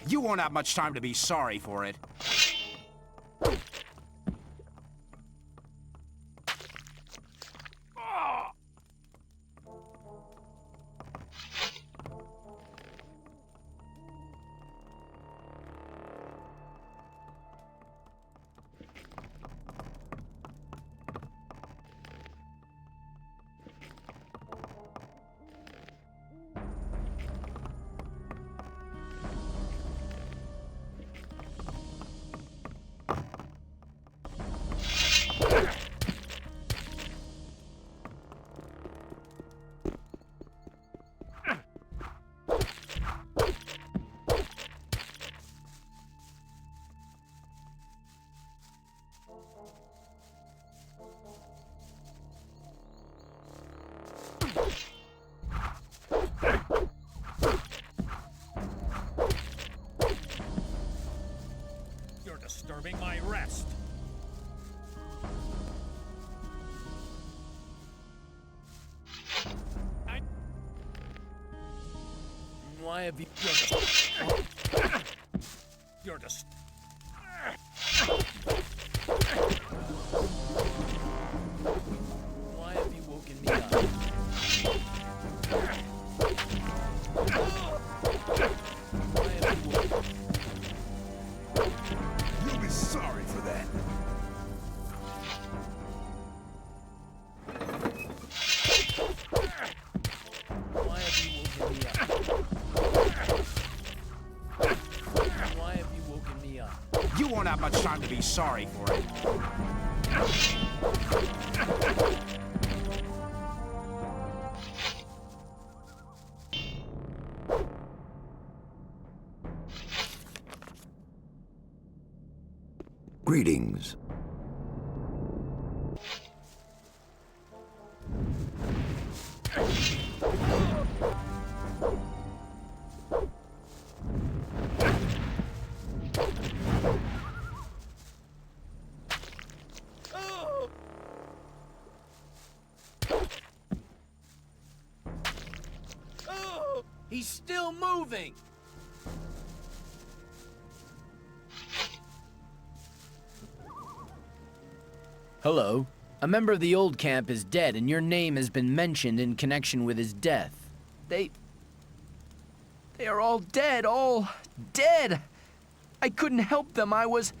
You won't have much time to be sorry for it. You're disturbing my rest. Why have you... You're just... Why have you woken me up? Why have you woken... You'll be sorry for that. Why have you woken me up? Why have you woken me up? You won't have much time to be sorry for it. Greetings. He's still moving! Hello. A member of the old camp is dead, and your name has been mentioned in connection with his death. They are all dead, I couldn't help them. I was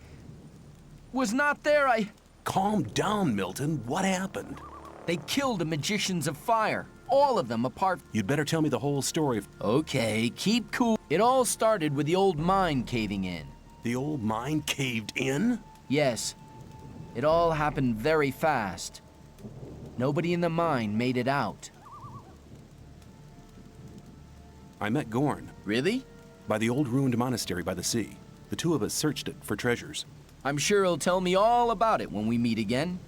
not there. Calm down, Milton. What happened? They killed the magicians of fire. All of them apart. You'd better tell me the whole story. Okay, keep cool. It all started with the old mine caving in. The old mine caved in? Yes. It all happened very fast. Nobody in the mine made it out. I met Gorn. Really? By the old ruined monastery by the sea. The two of us searched it for treasures. I'm sure he'll tell me all about it when we meet again.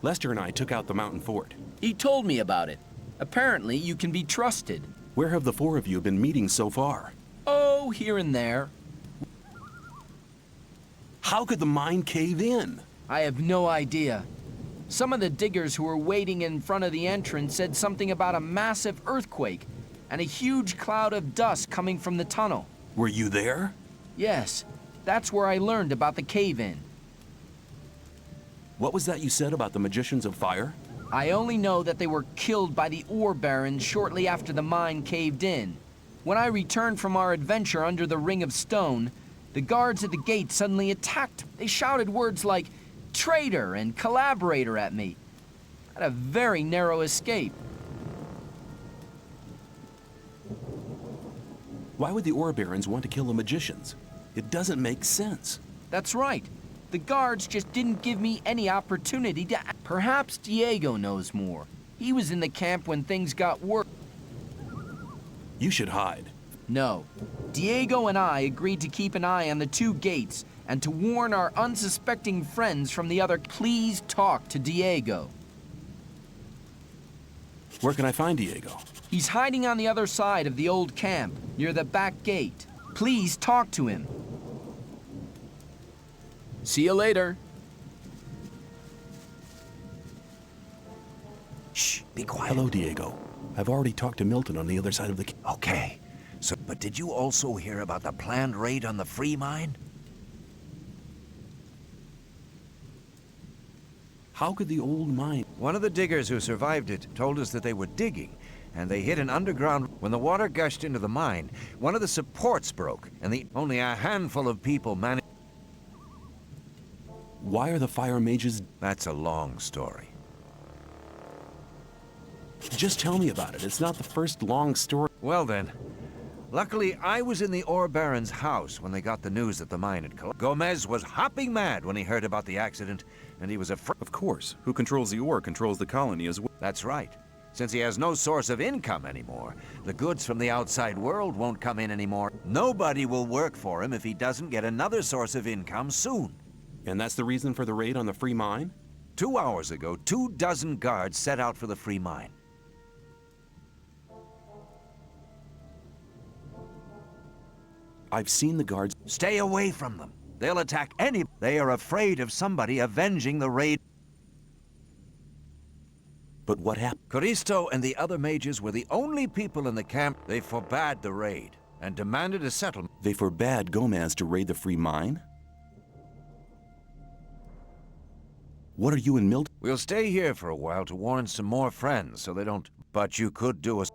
Lester and I took out the mountain fort. He told me about it. Apparently, you can be trusted. Where have the four of you been meeting so far? Oh, here and there. How could the mine cave in? I have no idea. Some of the diggers who were waiting in front of the entrance said something about a massive earthquake and a huge cloud of dust coming from the tunnel. Were you there? Yes, that's where I learned about the cave-in. What was that you said about the magicians of fire? I only know that they were killed by the ore barons shortly after the mine caved in. When I returned from our adventure under the Ring of Stone, the guards at the gate suddenly attacked. They shouted words like traitor and collaborator at me. I had a very narrow escape. Why would the ore barons want to kill the magicians? It doesn't make sense. That's right. The guards just didn't give me any opportunity to... Perhaps Diego knows more. He was in the camp when things got worse. You should hide. No. Diego and I agreed to keep an eye on the two gates and to warn our unsuspecting friends from the other. Please talk to Diego. Where can I find Diego? He's hiding on the other side of the old camp, near the back gate. Please talk to him. See you later. Shh, be quiet. Hello, Diego. I've already talked to Milton on the other side of the... Okay. So, but did you also hear about the planned raid on the free mine? How could the old mine... One of the diggers who survived it told us that they were digging, and they hit an underground... When the water gushed into the mine, one of the supports broke, and only a handful of people managed... Why are the fire mages... That's a long story. Just tell me about it. It's not the first long story. Well then, luckily I was in the ore baron's house when they got the news that the mine had collapsed. Gomez was hopping mad when he heard about the accident, and he was afraid... Of course. Who controls the ore controls the colony as well. That's right. Since he has no source of income anymore, the goods from the outside world won't come in anymore. Nobody will work for him if he doesn't get another source of income soon. And that's the reason for the raid on the free mine? 2 hours ago, 24 guards set out for the free mine. I've seen the guards... Stay away from them. They'll attack any... They are afraid of somebody avenging the raid. But what happened? Coristo and the other mages were the only people in the camp. They forbade the raid and demanded a settlement. They forbade Gomez to raid the free mine? What are you and Milton? We'll stay here for a while to warn some more friends so they don't... But you could do us...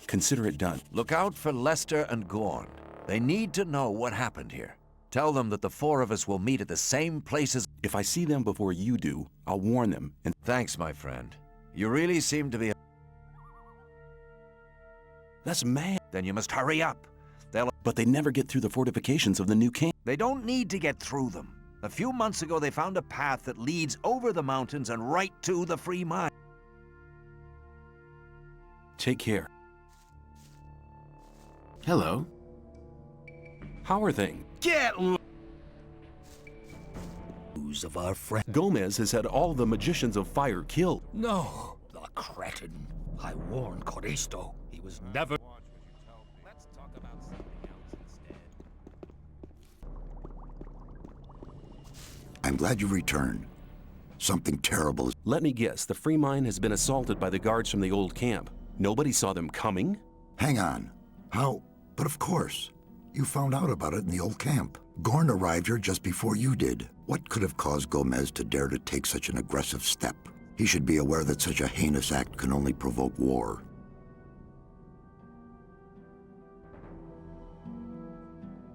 Consider it done. Look out for Lester and Gorn. They need to know what happened here. Tell them that the 4 of us will meet at the same place as... If I see them before you do, I'll warn them and... Thanks, my friend. You really seem to be... That's mad. Then you must hurry up. But they never get through the fortifications of the new camp. They don't need to get through them. A few months ago, they found a path that leads over the mountains and right to the free mine. Take care. Hello. How are things? Get News of our friend. Gomez has had all the magicians of fire killed. No, the cretin. I warned Coristo. He was never... Let's talk about something else instead. I'm glad you returned. Something terrible is... Let me guess, the free mine has been assaulted by the guards from the old camp. Nobody saw them coming? Hang on. How? But of course. You found out about it in the old camp. Gorn arrived here just before you did. What could have caused Gomez to dare to take such an aggressive step? He should be aware that such a heinous act can only provoke war.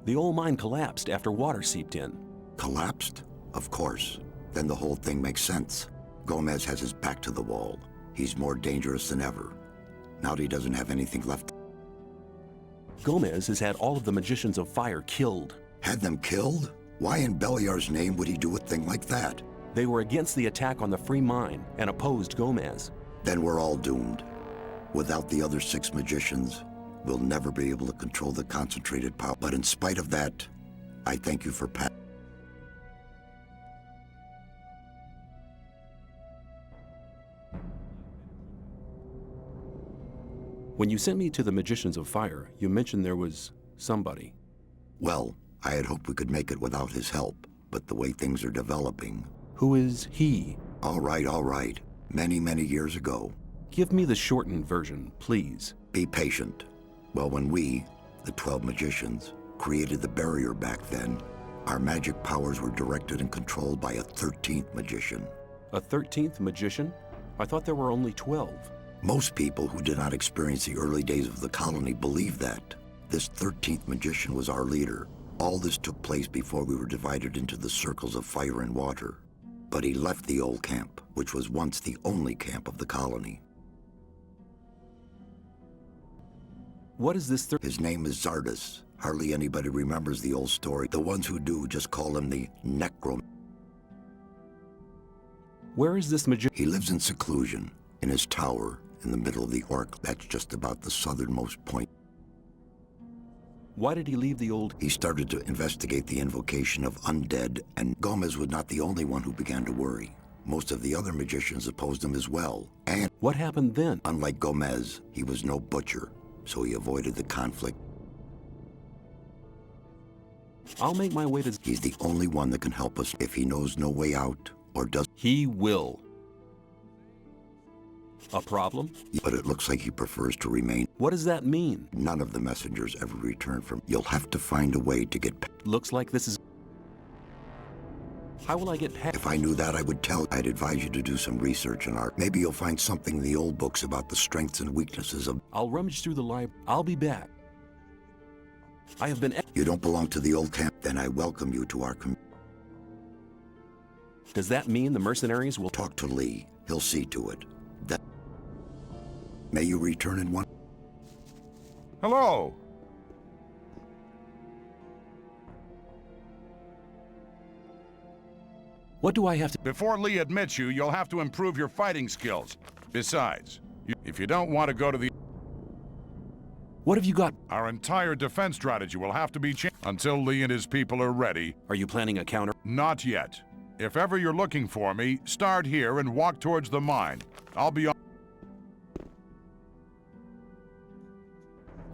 The old mine collapsed after water seeped in. Collapsed? Of course. Then the whole thing makes sense. Gomez has his back to the wall. He's more dangerous than ever. Now that he doesn't have anything left. Gomez has had all of the magicians of fire killed. Had them killed? Why in Beliar's name would he do a thing like that? They were against the attack on the free mine and opposed Gomez. Then we're all doomed. Without the other 6 magicians, we'll never be able to control the concentrated power. But in spite of that, I thank you for When you sent me to the magicians of fire, you mentioned there was somebody. Well, I had hoped we could make it without his help, but the way things are developing... Who is he? All right. Many, many years ago. Give me the shortened version, please. Be patient. Well, when we, the 12 magicians, created the barrier back then, our magic powers were directed and controlled by a 13th magician. A 13th magician? I thought there were only 12. Most people who did not experience the early days of the colony believe that. This 13th magician was our leader. All this took place before we were divided into the circles of fire and water. But he left the old camp, which was once the only camp of the colony. What is this His name is Zardas. Hardly anybody remembers the old story. The ones who do just call him the Necro. Where is this magician? He lives in seclusion, in his tower, in the middle of the Orc. That's just about the southernmost point. Why did he leave the old... He started to investigate the invocation of undead, and Gomez was not the only one who began to worry. Most of the other magicians opposed him as well, and... What happened then? Unlike Gomez, he was no butcher, so he avoided the conflict. I'll make my way to... He's the only one that can help us if he knows no way out, or does... He will. A problem? But it looks like he prefers to remain. What does that mean? None of the messengers ever return from. You'll have to find a way to get. Looks like this is... How will I get past? If I knew that, I would tell. I'd advise you to do some research on art. Maybe you'll find something in the old books about the strengths and weaknesses of. I'll rummage through the library. I'll be back. I have been... You don't belong to the old camp, then I welcome you to our Does that mean the mercenaries will... Talk to Lee. He'll see to it. That... May you return in one... Hello! What do I have to... Before Lee admits you, you'll have to improve your fighting skills. Besides, if you don't want to go to the... What have you got? Our entire defense strategy will have to be changed until Lee and his people are ready. Are you planning a counter? Not yet. If ever you're looking for me, start here and walk towards the mine. I'll be on...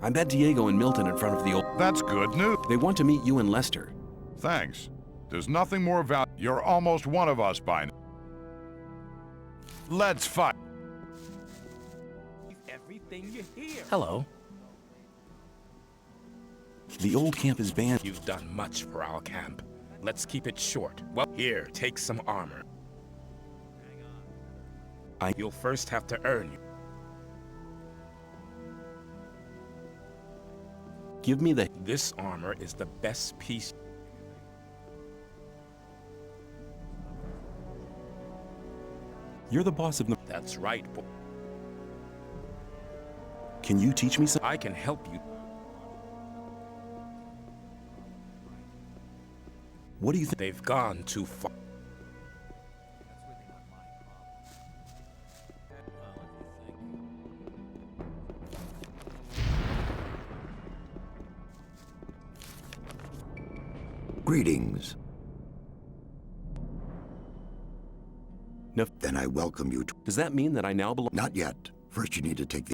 I met Diego and Milton in front of the old... That's good news. They want to meet you and Lester. Thanks. There's nothing more valuable. You're almost one of us by now. Let's fight. Everything you hear. Hello. The old camp is banned. You've done much for our camp. Let's keep it short. Well, here, take some armor. You'll first have to earn it. Give me the... This armor is the best piece. You're the boss of the... That's right, boy. Can you teach me some... I can help you. What do you think? They've gone too far. Greetings. No. Then I welcome you to... Does that mean that I now belong... Not yet. First you need to take the...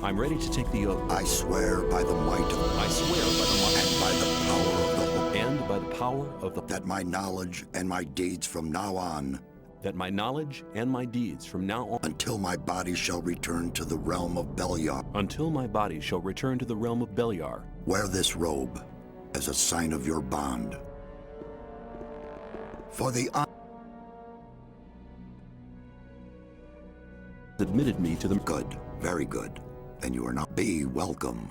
I'm ready to take the oath. I swear by the might of... I swear by the might... And by the power of the... And by the power of the... That my knowledge and my deeds from now on... That my knowledge and my deeds from now on... Until my body shall return to the realm of Beliar. Until my body shall return to the realm of Beliar. Wear this robe as a sign of your bond. For the... Admitted me to the... Good. Very good. Then you are not... Be welcome.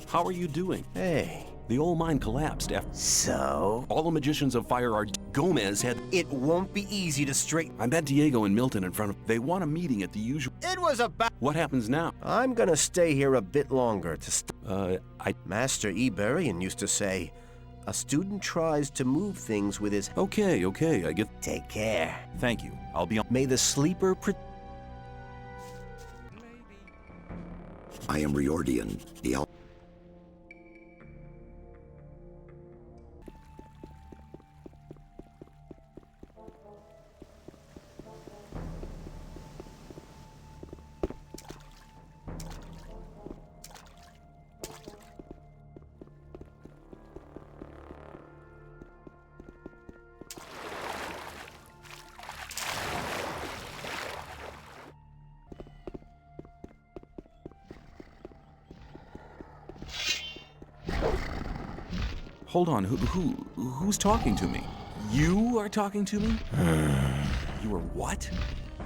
How are you doing? Hey. The old mine collapsed after... So? All the magicians of fire are... Gomez had... It won't be easy to straighten... I met Diego and Milton in front of... They want a meeting at the usual... It was about... What happens now? I'm gonna stay here a bit longer to Master Eberian used to say, a student tries to move things with his... Okay, I get... Take care. Thank you. I'll be on... May the sleeper I am Riordian, the elf. Hold on, who's talking to me? You are talking to me? You are what?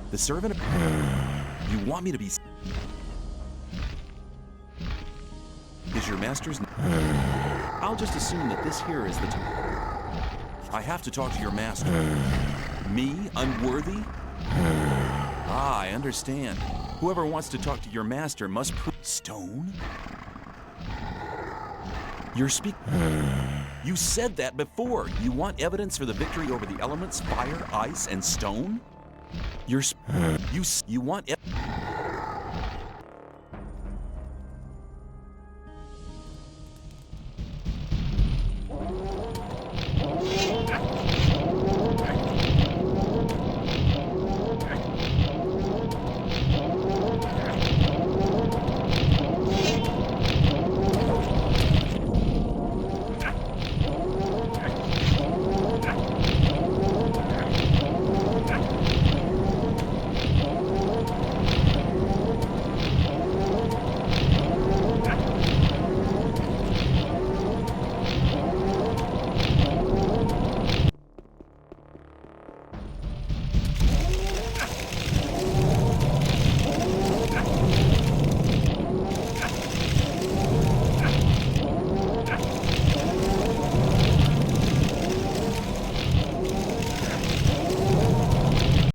The servant of... You want me to be... Is your master's... I'll just assume that this here is the time. I have to talk to your master. Me? Unworthy? Ah, I understand. Whoever wants to talk to your master must prove... Stone? You're You said that before. You want evidence for the victory over the elements, fire, ice, and stone? You want